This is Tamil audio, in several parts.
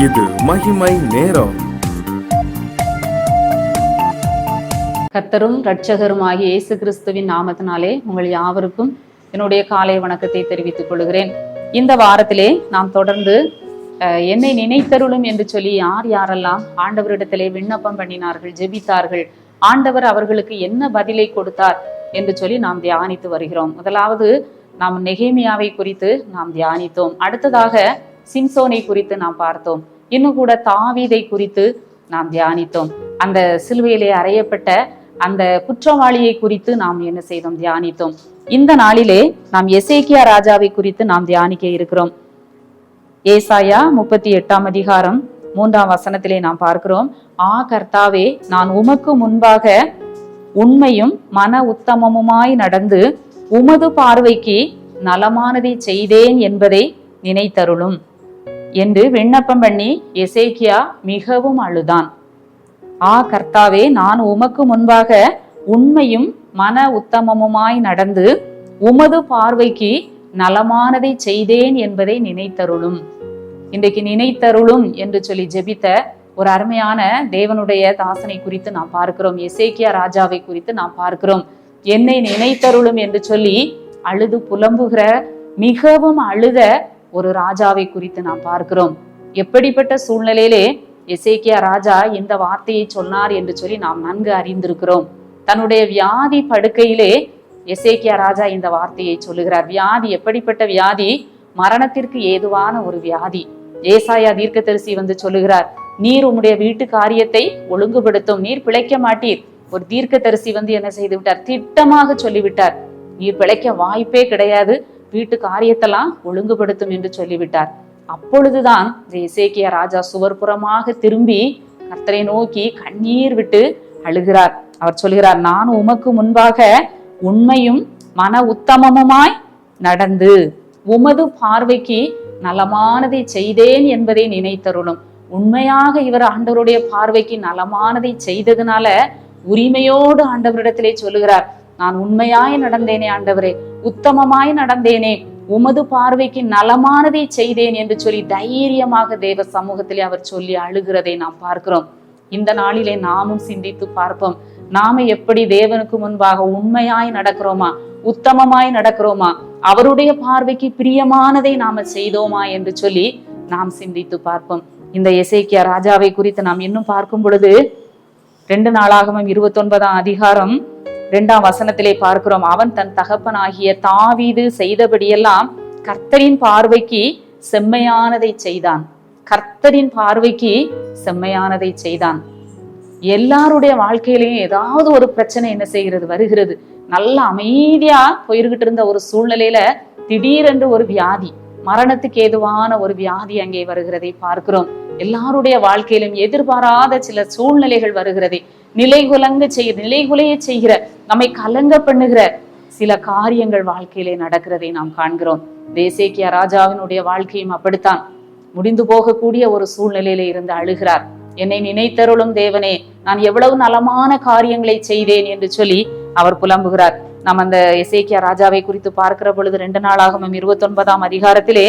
இது மகிமை நேரம். கர்த்தரும் இரட்சகருமாகிய இயேசு கிறிஸ்துவின் நாமத்தினாலே உங்கள் யாவருக்கும் என்னுடைய காலை வணக்கத்தை தெரிவித்துக் கொள்கிறேன். இந்த வாரத்திலே நாம் தொடர்ந்து என்னை நினைத்தருளும் என்று சொல்லி யாரெல்லாம் ஆண்டவரிடத்திலே விண்ணப்பம் பண்ணினார்கள், ஜெபித்தார்கள், ஆண்டவர் அவர்களுக்கு என்ன பதிலை கொடுத்தார் என்று சொல்லி நாம் தியானித்து வருகிறோம். முதலாவது நாம் நெகேமியாவை குறித்து நாம் தியானித்தோம். அடுத்ததாக சிம்சோனை குறித்து நாம் பார்த்தோம். இன்னும் கூட தாவீதை குறித்து நாம் தியானித்தோம். அந்த சிலுவையிலே அறையப்பட்ட அந்த குற்றவாளியை குறித்து நாம் என்ன செய்தோம், தியானித்தோம். இந்த நாளிலே நாம் எசேக்கியா ராஜாவை குறித்து நாம் தியானிக்க இருக்கிறோம். ஏசாயா 38 அதிகாரம் 3 வசனத்திலே நாம் பார்க்கிறோம். கர்த்தாவே, நான் உமக்கு முன்பாக உண்மையும் மன உத்தமமுமாய் நடந்து உமது பார்வைக்கு நலமானதை செய்தேன் என்பதை நினைத்தருளும் என்று விண்ணப்பம் பண்ணி எசேக்கியா மிகவும் அழுதான். கர்த்தாவே, நான் உமக்கு முன்பாக உண்மையும் மன உத்தமமுமாய் நடந்து உமது பார்வைக்கு நலமானதை செய்தேன் என்பதை நினைத்தருளும். இன்றைக்கு நினைத்தருளும் என்று சொல்லி ஜெபித்த ஒரு அருமையான தேவனுடைய தாசனை குறித்து நாம் பார்க்கிறோம். எசேக்கியா ராஜாவை குறித்து நாம் பார்க்கிறோம். என்னை நினைத்தருளும் என்று சொல்லி அழுது புலம்புகிற, மிகவும் அழுத ஒரு ராஜாவை குறித்து நாம் பார்க்கிறோம். எப்படிப்பட்ட சூழ்நிலையிலே எசேக்கியா ராஜா இந்த வார்த்தையை சொன்னார் என்று சொல்லி நாம் நன்கு அறிந்திருக்கிறோம். தன்னுடைய வியாதி படுக்கையிலே எசேக்கியா ராஜா இந்த வார்த்தையை சொல்லுகிறார். வியாதி எப்படிப்பட்ட வியாதி? மரணத்திற்கு ஏதுவான ஒரு வியாதி. ஏசாயா தீர்க்கதரிசி வந்து சொல்லுகிறார், நீர் உம்முடைய வீட்டு காரியத்தை ஒழுங்குபடுத்தும், நீர் பிழைக்க மாட்டீர். ஒரு தீர்க்கதரிசி வந்து என்ன செய்து விட்டார்? திட்டமாக சொல்லிவிட்டார், நீர் பிழைக்க வாய்ப்பே கிடையாது, வீட்டு காரியத்தெல்லாம் ஒழுங்குபடுத்தும் என்று சொல்லிவிட்டார். அப்பொழுதுதான் எசேக்கியா ராஜா சுவர்புறமாக திரும்பி கர்த்தரை நோக்கி கண்ணீர் விட்டு அழுகிறார். அவர் சொல்கிறார், நான் உமக்கு முன்பாக உண்மையும் மன உத்தமமுமாய் நடந்து உமது பார்வைக்கு நலமானதை செய்தேன் என்பதை நினைத்தருளும். உண்மையாக இவர் ஆண்டவருடைய பார்வைக்கு நலமானதை செய்ததுனால உரிமையோடு ஆண்டவரிடத்திலே சொல்லுகிறார், நான் உண்மையாய் நடந்தேனே ஆண்டவரே, உத்தமமாய் நடந்தேனே, உமது பார்வைக்கு நலமானதை செய்தேன் என்று சொல்லி தைரியமாக தேவ சமூகத்திலே அவர் சொல்லி அழுகிறதை நாம் பார்க்கிறோம். இந்த நாளிலே நாமும் சிந்தித்து பார்ப்போம். நாம எப்படி தேவனுக்கு முன்பாக உண்மையாய் நடக்கிறோமா, உத்தமமாய் நடக்கிறோமா, அவருடைய பார்வைக்கு பிரியமானதை நாம செய்தோமா என்று சொல்லி நாம் சிந்தித்து பார்ப்போம். இந்த எசேக்கியா ராஜாவை குறித்து நாம் இன்னும் பார்க்கும் பொழுது 2 நாளாகமம் 29 அதிகாரம் 2 வசனத்திலே பார்க்கிறோம். அவன் தன் தகப்பனாகிய தாவீது செய்தபடியெல்லாம் கர்த்தரின் பார்வைக்கு செம்மையானதை செய்தான். கர்த்தரின் பார்வைக்கு செம்மையானதை செய்தான். எல்லாருடைய வாழ்க்கையிலையும் ஏதாவது ஒரு பிரச்சனை என்ன செய்கிறது, வருகிறது. நல்ல அமைதியா போயிருக்கிட்டு இருந்த ஒரு சூழ்நிலையில திடீரென்று ஒரு வியாதி, மரணத்துக்கு ஏதுவான ஒரு வியாதி அங்கே வருகிறதை பார்க்கிறோம். எல்லாருடைய வாழ்க்கையிலும் எதிர்பாராத சில சூழ்நிலைகள் வருகிறதை, நிலைகுலைய செய்கிற, நம்மை கலங்க பண்ணுகிற சில காரியங்கள் வாழ்க்கையிலே நடக்கிறதை நாம் காண்கிறோம். எசேக்கியா ராஜாவினுடைய வாழ்க்கையும் அப்படித்தான். முடிந்து போகக்கூடிய ஒரு சூழ்நிலையில இருந்து அழுகிறார். என்னை நினைத்தருளும் தேவனே, நான் எவ்வளவு நலமான காரியங்களை செய்தேன் என்று சொல்லி அவர் புலம்புகிறார். நாம் அந்த எசேக்கியா ராஜாவை குறித்து பார்க்கிற பொழுது 2 நாளாகமம் 29 அதிகாரத்திலே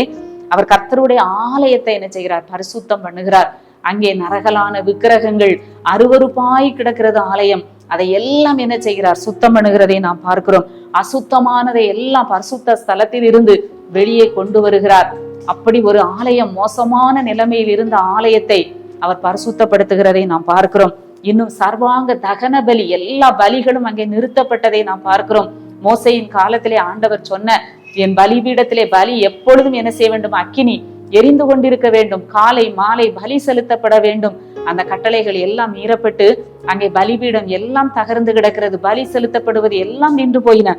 அவர் கர்த்தருடைய ஆலயத்தை என்ன செய்கிறார், பரிசுத்தம் பண்ணுகிறார். அங்கே நரகலான விக்கிரகங்கள் அருவருப்பாய் கிடக்கிறது ஆலயம், அதை எல்லாம் என்ன செய்கிறார், சுத்தம் பண்ணுகிறதை நாம் பார்க்கிறோம். அசுத்தமானதை எல்லாம் பரிசுத்த ஸ்தலத்தில் இருந்து வெளியே கொண்டு வருகிறார். அப்படி ஒரு ஆலயம், மோசமான நிலைமையில் இருந்த ஆலயத்தை அவர் பரிசுத்தப்படுத்துகிறதை நாம் பார்க்கிறோம். இன்னும் சர்வாங்க தகன பலி, எல்லா பலிகளும் அங்கே நிறுத்தப்பட்டதை நாம் பார்க்கிறோம். மோசையின் காலத்திலே ஆண்டவர் சொன்ன, என் பலிபீடத்திலே பலி எப்பொழுதும் என்ன செய்ய வேண்டும், அக்கினி எரிந்து கொண்டிருக்க வேண்டும், காலை மாலை பலி செலுத்தப்பட வேண்டும். அந்த கட்டளைகள் எல்லாம் மீறப்பட்டு அங்கே பலிபீடம் எல்லாம் தகர்ந்து கிடக்கிறது, பலி செலுத்தப்படுவது எல்லாம் நின்று போயின.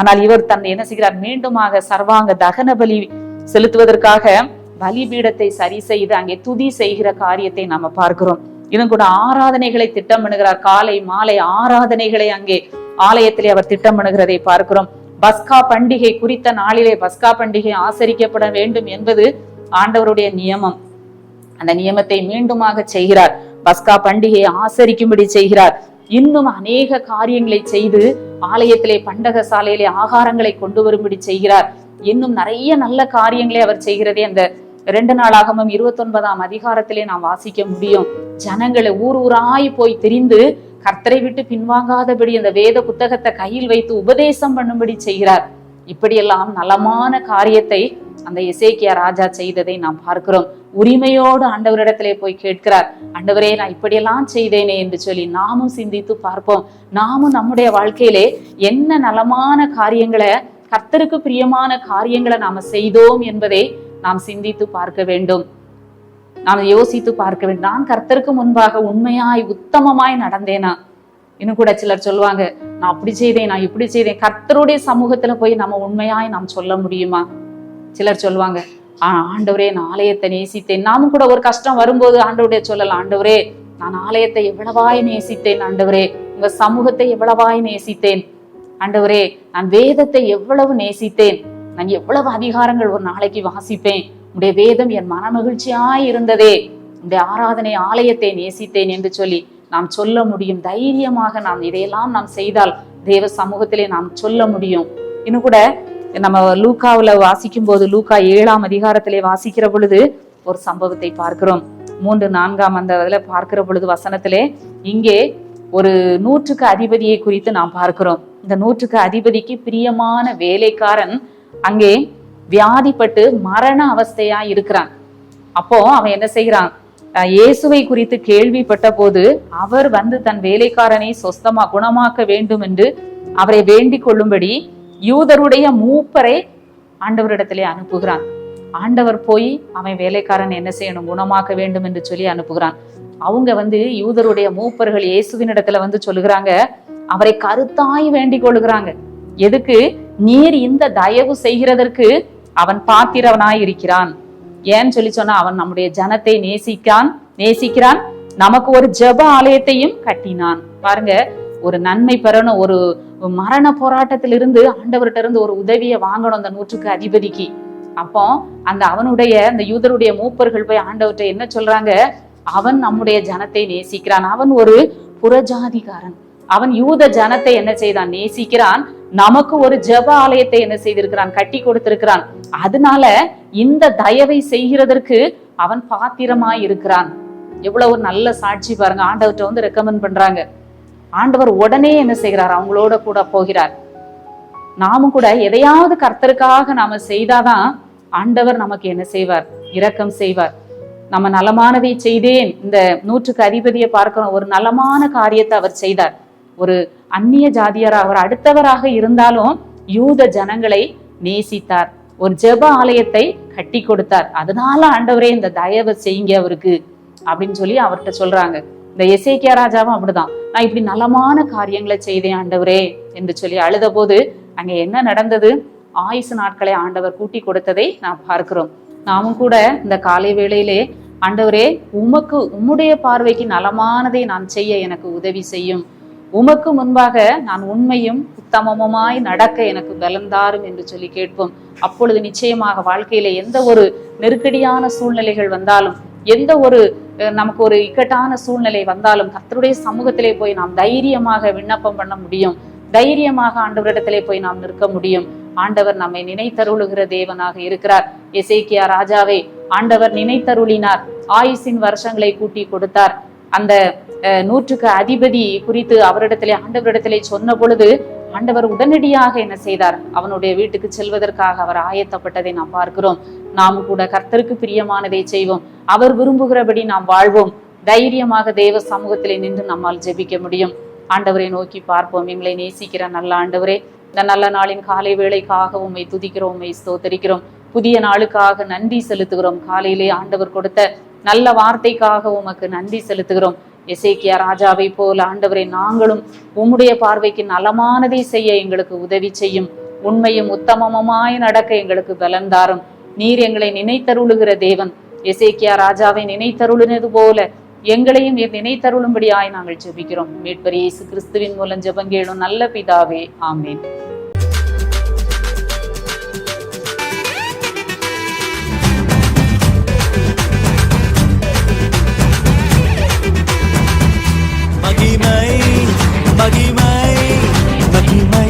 ஆனால் இவர் தன் என்ன செய்கிறார், மீண்டுமாக சர்வாங்க தகன பலி செலுத்துவதற்காக பலிபீடத்தை சரி செய்து அங்கே துதி செய்கிற காரியத்தை நாம பார்க்கிறோம். இன்னும் கூட ஆராதனைகளை திட்டம் பண்ணுகிறார். காலை மாலை ஆராதனைகளை அங்கே ஆலயத்திலே அவர் திட்டம் பண்ணுகிறதை பார்க்கிறோம். பஸ்கா பண்டிகை குறித்த நாளிலே பஸ்கா பண்டிகை ஆசரிக்கப்பட வேண்டும் என்பது ஆண்டவருடைய நியமம். அந்த நியமத்தை மீண்டுமாக செய்கிறார். பஸ்கா பண்டிகையை ஆசரிக்கும்படி செய்கிறார். இன்னும் அநேக காரியங்களை செய்து ஆலயத்திலே பண்டக சாலையிலே ஆகாரங்களை கொண்டு வரும்படி செய்கிறார். இன்னும் நிறைய நல்ல காரியங்களை அவர் செய்கிறதே அந்த 2 நாளாகமம் 29ஆம் அதிகாரத்திலே நாம் வாசிக்க முடியும். ஜனங்களை ஊர் ஊராய் போய் திரிந்து கர்த்தரை விட்டு பின்வாங்காதபடி அந்த வேத புத்தகத்தை கையில் வைத்து உபதேசம் பண்ணும்படி செய்கிறார். இப்படியெல்லாம் நலமான காரியத்தை அந்த எசேக்கியா ராஜா செய்ததை நாம் பார்க்கிறோம். உரிமையோடு ஆண்டவரிடத்திலே போய் கேட்கிறார், ஆண்டவரே நான் இப்படியெல்லாம் செய்தேனே என்று சொல்லி நாமும் சிந்தித்து பார்ப்போம். நாமும் நம்முடைய வாழ்க்கையிலே என்ன நலமான காரியங்களை, கர்த்தருக்கு பிரியமான காரியங்களை நாம செய்தோம் என்பதை நாம் சிந்தித்து பார்க்க வேண்டும். நாம் யோசித்து பார்க்க வேண்டும். நான் கர்த்தருக்கு முன்பாக உண்மையாய் உத்தமமாய் நடந்தேனா? இன்னும் கூட சிலர் சொல்லுவாங்க, நான் அப்படி செய்தேன், நான் இப்படி செய்தேன். கர்த்தருடைய சமூகத்துல போய் நம்ம உண்மையாய் நாம் சொல்ல முடியுமா? சிலர் சொல்லுவாங்க, ஆண்டவரே நான் ஆலயத்தை நேசித்தேன். நாமும் கூட ஒரு கஷ்டம் வரும்போது ஆண்டவருடைய சொல்லலாம், ஆண்டவரே நான் ஆலயத்தை எவ்வளவாய் நேசித்தேன், ஆண்டவரே உங்க சமூகத்தை எவ்வளவாய் நேசித்தேன், ஆண்டவரே நான் வேதத்தை எவ்வளவு நேசித்தேன், நான் எவ்வளவு அதிகாரங்கள் ஒரு நாளைக்கு வாசிப்பேன், உடைய வேதம் என் மன மகிழ்ச்சியாய் இருந்ததே, உடைய ஆராதனை ஆலயத்தை நேசித்தேன் என்று சொல்லி நாம் சொல்ல முடியும். தைரியமாக நாம் இதையெல்லாம் நாம் செய்தால் தேவ சமூகத்திலே நாம் சொல்ல முடியும். இன்னும் கூட நம்ம லூக்காவுல வாசிக்கும் போது, லூக்கா 7ஆம் அதிகாரத்திலே வாசிக்கிற பொழுது ஒரு சம்பவத்தை பார்க்கிறோம். 3-4ஆம் அந்த பார்க்கிற பொழுது வசனத்திலே இங்கே ஒரு 100க்கு அதிபதியை குறித்து நாம் பார்க்கிறோம். இந்த 100க்கு அதிபதிக்கு பிரியமான வேலைக்காரன் அங்கே வியாதிப்பட்டு மரண அவஸ்தையா இருக்கிறான். அப்போ அவன் என்ன செய்கிறான்? இயேசுவை குறித்து கேள்விப்பட்ட போது அவர் வந்து தன் வேலைக்காரனை குணமாக்க வேண்டும் என்று அவரை வேண்டிக் கொள்ளும்படி யூதருடைய மூப்பரை ஆண்டவரிடத்திலே அனுப்புகிறான். ஆண்டவர் போய் அவன் வேலைக்காரன் என்ன செய்யணும்? குணமாக்க வேண்டும் என்று சொல்லி அனுப்புகிறான். அவங்க வந்து யூதருடைய மூப்பர்கள் இயேசுவின் இடத்துல வந்து சொல்லுகிறாங்க, அவரை கருத்தாய் வேண்டிக் கொள்ளுகிறாங்க. எதுக்கு? நீர் இந்த தயவு செய்கிறதற்கு அவன் பாத்திரவனாய் இருக்கிறான். ஏன்னு சொல்லி சொன்னா, அவன் நம்முடைய ஜனத்தை நேசிக்கிறான், நமக்கு ஒரு ஜெப ஆலயத்தையும் கட்டினான். பாருங்க, ஒரு நன்மை பெறணும், ஒரு மரண போராட்டத்திலிருந்து ஆண்டவர்கிட்ட இருந்து ஒரு உதவியை வாங்கணும் அந்த 100க்கு அதிபதிக்கு. அப்போ அந்த யூதருடைய மூப்பர்கள் போய் ஆண்டவர்கிட்ட என்ன சொல்றாங்க? அவன் நம்முடைய ஜனத்தை நேசிக்கிறான், அவன் ஒரு புறஜாதிகாரன், அவன் யூத ஜனத்தை என்ன செய்தான்? நேசிக்கிறான், நமக்கு ஒரு ஜெப ஆலயத்தை என்ன செய்திருக்கிறான்? கட்டி கொடுத்திருக்கிறான். அதனால இந்த தயவை செய்கிறதற்கு அவன் பாத்திரமாய் இருக்கிறான். எவ்வளவு ஒரு நல்ல சாட்சி பாருங்க. ஆண்டவர்கிட்ட வந்து ரெக்கமெண்ட் பண்றாங்க. ஆண்டவர் உடனே என்ன செய்கிறார்? அவங்களோட கூட போகிறார். நாமும் கூட எதையாவது கர்த்தருக்காக நாம செய்தாதான் ஆண்டவர் நமக்கு என்ன செய்வார்? இரக்கம் செய்வார். நம்ம நலமானதை செய்தேன். இந்த 100க்கு அதிபதியை பார்க்கிறோம். ஒரு நலமான காரியத்தை அவர் செய்தார். ஒரு அந்நிய ஜாதியராக, அவர் அடுத்தவராக இருந்தாலும் யூத ஜனங்களை நேசித்தார். ஒரு ஜெப ஆலயத்தை கட்டி கொடுத்தார். அதனால ஆண்டவரே இந்த தயவை செய்யுங்க அவருக்கு அப்படின்னு சொல்லி அவர்கிட்ட சொல்றாங்க. இந்த எசேக்கியா ராஜாவும் அப்படிதான், நான் இப்படி நலமான காரியங்களை செய்தேன் ஆண்டவரே என்று சொல்லி அழுத போது அங்க என்ன நடந்தது? ஆயுசு நாட்களை ஆண்டவர் கூட்டி கொடுத்ததை நாம் பார்க்கிறோம். நாமும் கூட இந்த காலை வேளையிலே, ஆண்டவரே உம்முடைய பார்வைக்கு நலமானதை நான் செய்ய எனக்கு உதவி செய்யும், உமக்கு முன்பாக நான் உண்மையும் உத்தமமாய் நடக்க எனக்கு பலந்தாரும் என்று சொல்லி கேட்போம். அப்பொழுது நிச்சயமாக வாழ்க்கையில எந்த ஒரு நெருக்கடியான சூழ்நிலைகள் வந்தாலும், எந்த ஒரு நமக்கு ஒரு இக்கட்டான சூழ்நிலை வந்தாலும் கர்த்தருடைய சமூகத்திலே போய் நாம் தைரியமாக விண்ணப்பம் பண்ண முடியும். தைரியமாக ஆண்டவரிடத்திலே போய் நாம் நிற்க முடியும். ஆண்டவர் நம்மை நினைத்தருளுகிற தேவனாக இருக்கிறார். எசேக்கியா ராஜாவை ஆண்டவர் நினைத்தருளினார், ஆயுசின் வருஷங்களை கூட்டி கொடுத்தார். அந்த 100க்கு அதிபதி குறித்து ஆண்டவரிடத்திலே சொன்ன பொழுது ஆண்டவர் உடனடியாக என்ன செய்தார்? அவனுடைய வீட்டுக்கு செல்வதற்காக அவர் ஆயத்தப்பட்டதை நாம் பார்க்கிறோம். நாம் கூட கர்த்தருக்கு பிரியமானதை செய்வோம், அவர் விரும்புகிறபடி நாம் வாழ்வோம். தைரியமாக தேவ சமூகத்திலே நின்று நம்மால் ஜெபிக்க முடியும். ஆண்டவரை நோக்கி பார்ப்போம். எங்களை நேசிக்கிற நல்ல ஆண்டவரே, இந்த நல்ல நாளின் காலை வேளைக்காக உம்மை துதிக்கிறோம், உம்மை ஸ்தோத்தரிக்கிறோம். புதிய நாளுக்காக நன்றி செலுத்துகிறோம். காலையிலே ஆண்டவர் கொடுத்த நல்ல வார்த்தைக்காக உமக்கு நன்றி செலுத்துகிறோம். எசேக்கியா ராஜாவை போல ஆண்டவரை நாங்களும் உம்முடைய பார்வைக்கு நலமானதை செய்ய எங்களுக்கு உதவி செய்யும். உண்மையும் உத்தமமாய் நடக்க எங்களுக்கு பலன் தாரும். நீர் எங்களை நினைத்தருளுகிற தேவன். எசேக்கியா ராஜாவை நினைத்தருளினது போல எங்களையும் நினைத்தருளும்படியாய் நாங்கள் ஜெபிக்கிறோம். மீட்பர் இயேசு கிறிஸ்துவின் மூலம் ஜெபங்கேளும் நல்ல பிதாவே, ஆமேன். மகிமை மகிமை மகிமை